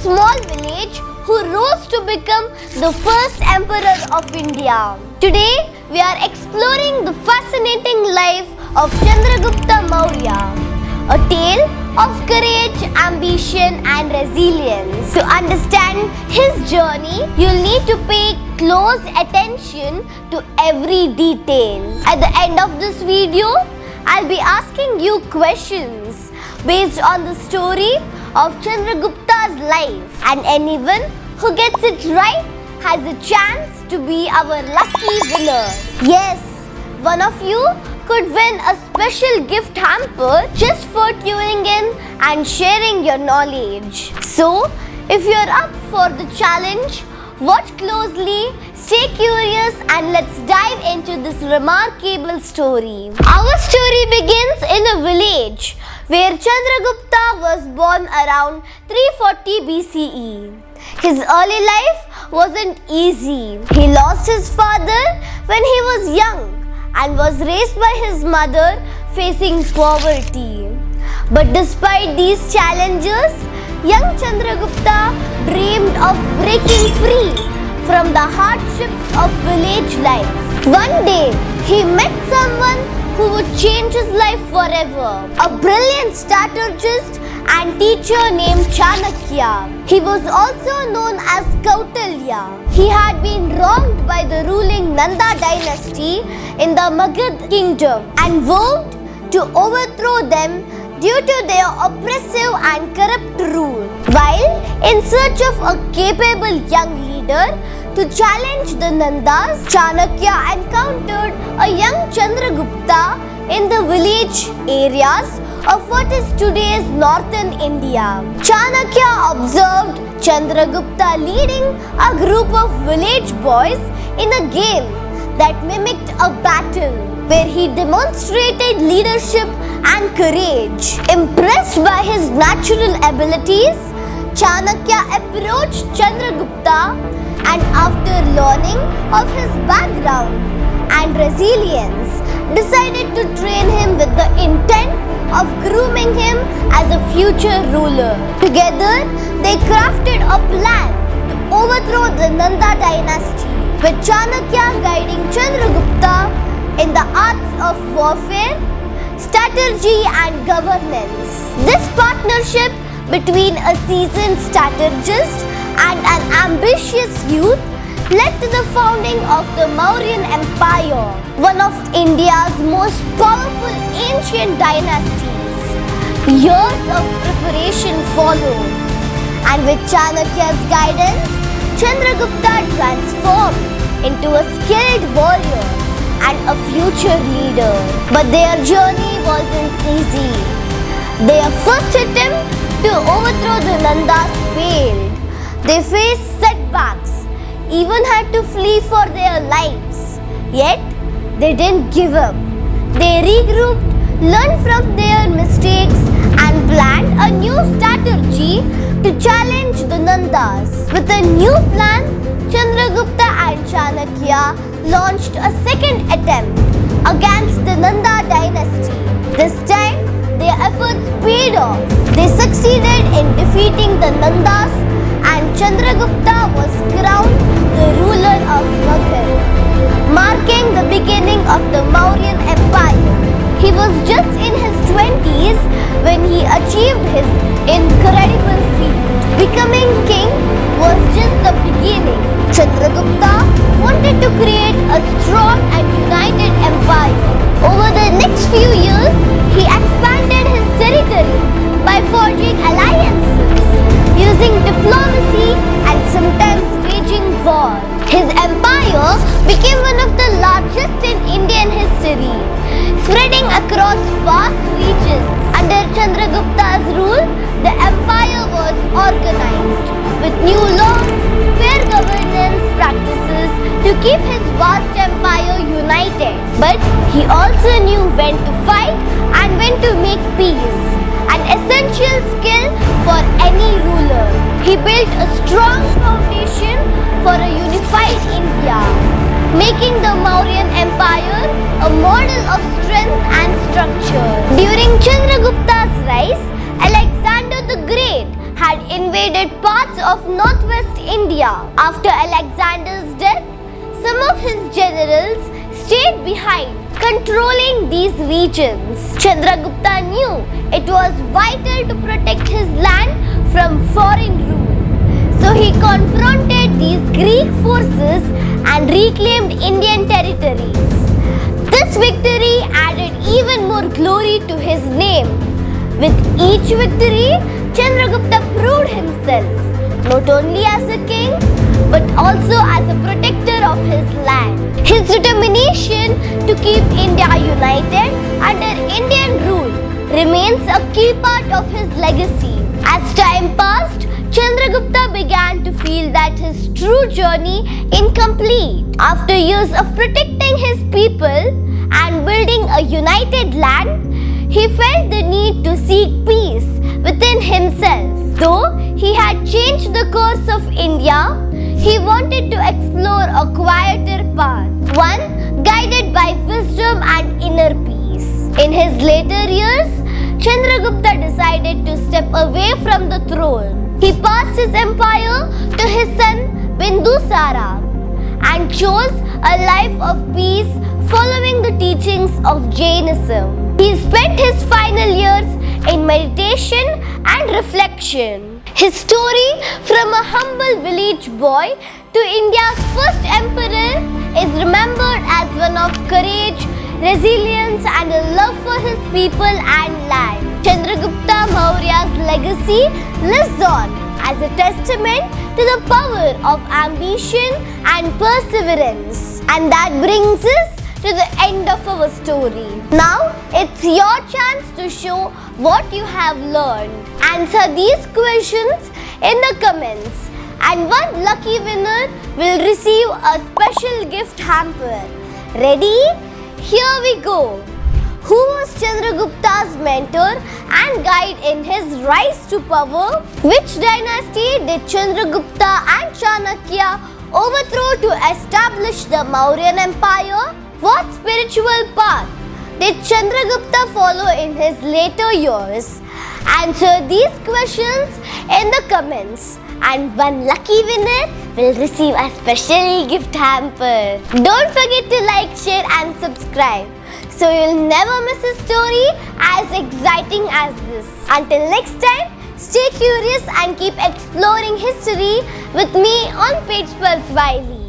small village who rose to become the first emperor of India. Today, we are exploring the fascinating life of Chandragupta Maurya, a tale of courage, ambition and resilience. To understand his journey, you'll need to pay close attention to every detail. At the end of this video, I'll be asking you questions based on the story of Chandragupta's life, and anyone who gets it right has a chance to be our lucky winner. Yes, one of you could win a special gift hamper just for tuning in and sharing your knowledge. So, if you're up for the challenge, watch closely, stay curious and let's dive into this remarkable story. Our story begins in a village where Chandragupta was born around 340 BCE. His early life wasn't easy. He lost his father when he was young and was raised by his mother facing poverty. But despite these challenges, young Chandragupta dreamed of breaking free from the hardships of village life. One day, he met someone who would change his life forever. A brilliant strategist and teacher named Chanakya. He was also known as Kautilya. He had been wronged by the ruling Nanda dynasty in the Magad kingdom and vowed to overthrow them due to their oppressive and corrupt rule. While in search of a capable young leader to challenge the Nandas, Chanakya encountered a young Chandragupta in the village areas of what is today's northern India. Chanakya observed Chandragupta leading a group of village boys in a game that mimicked a battle, where he demonstrated leadership and courage. Impressed by his natural abilities, Chanakya approached Chandragupta and after learning of his background and resilience, decided to train him with the intent of grooming him as a future ruler. Together, they crafted a plan to overthrow the Nanda dynasty, with Chanakya guiding Chandragupta in the arts of warfare, strategy and governance. This partnership between a seasoned strategist and an ambitious youth led to the founding of the Mauryan Empire, one of India's most powerful ancient dynasties. Years of preparation followed, and with Chanakya's guidance, Chandragupta transformed into a skilled warrior and a future leader. But their journey wasn't easy. Their first attempt to overthrow the Nandas failed. They faced setbacks, even had to flee for their lives. Yet, they didn't give up. They regrouped, learned from their mistakes and planned a new strategy to challenge the Nandas. With a new plan, Chandragupta and Chanakya launched a second attempt against the Nanda dynasty. This time, their efforts paid off. They succeeded in defeating the Nandas and Chandragupta was crowned the ruler of Magad, marking the beginning of the Mauryan Empire. He was just in his 20s when he achieved his incredible feat. Becoming king was just the beginning. Chandragupta wanted to create a strong and united empire. Over the next few years, he expanded his territory by forging alliances, using diplomacy and sometimes waging war. His empire became one of the largest in Indian history, spreading across vast regions. Under Chandragupta's rule, the empire was organized with new laws, fair governance practices to keep his vast empire united. But he also knew when to fight and when to make peace, an essential skill for any ruler. He built a strong foundation for a unified India, making the Mauryan Empire a model of strength and structure. During Chandragupta's rise, Alexander the Great had invaded parts of northwest India. After Alexander's death, some of his generals stayed behind, controlling these regions. Chandragupta knew it was vital to protect his land from foreign rule. So he confronted these Greek forces and reclaimed Indian territories. This victory added even more glory to his name. With each victory, Chandragupta proved himself not only as a king but also as a protector of his land. His determination to keep India united under Indian rule remains a key part of his legacy. As time passed, Chandragupta began to feel that his true journey incomplete. After years of protecting his people and building a united land, he felt the need to seek peace within himself. Though he had changed the course of India, he wanted to explore a quieter path, one guided by wisdom and inner peace. In his later years, Chandragupta decided to step away from the throne. He passed his empire to his son Bindusara and chose a life of peace following the teachings of Jainism. He spent his final years in meditation and reflection. His story from a humble village boy to India's first emperor is remembered as one of courage, resilience and a love for his people and land. Chandragupta Maurya's legacy lives on as a testament to the power of ambition and perseverance. And that brings us to the end of our story. Now it's your chance to show what you have learned. Answer these questions in the comments and one lucky winner will receive a special gift hamper. Ready? Here we go. Who was Chandragupta's mentor and guide in his rise to power? Which dynasty did Chandragupta and Chanakya overthrow to establish the Mauryan Empire? What spiritual path did Chandragupta follow in his later years? Answer these questions in the comments and one lucky winner will receive a special gift hamper. Don't forget to like, share and subscribe so you'll never miss a story as exciting as this. Until next time, stay curious and keep exploring history with me on Page Pulse Wiley.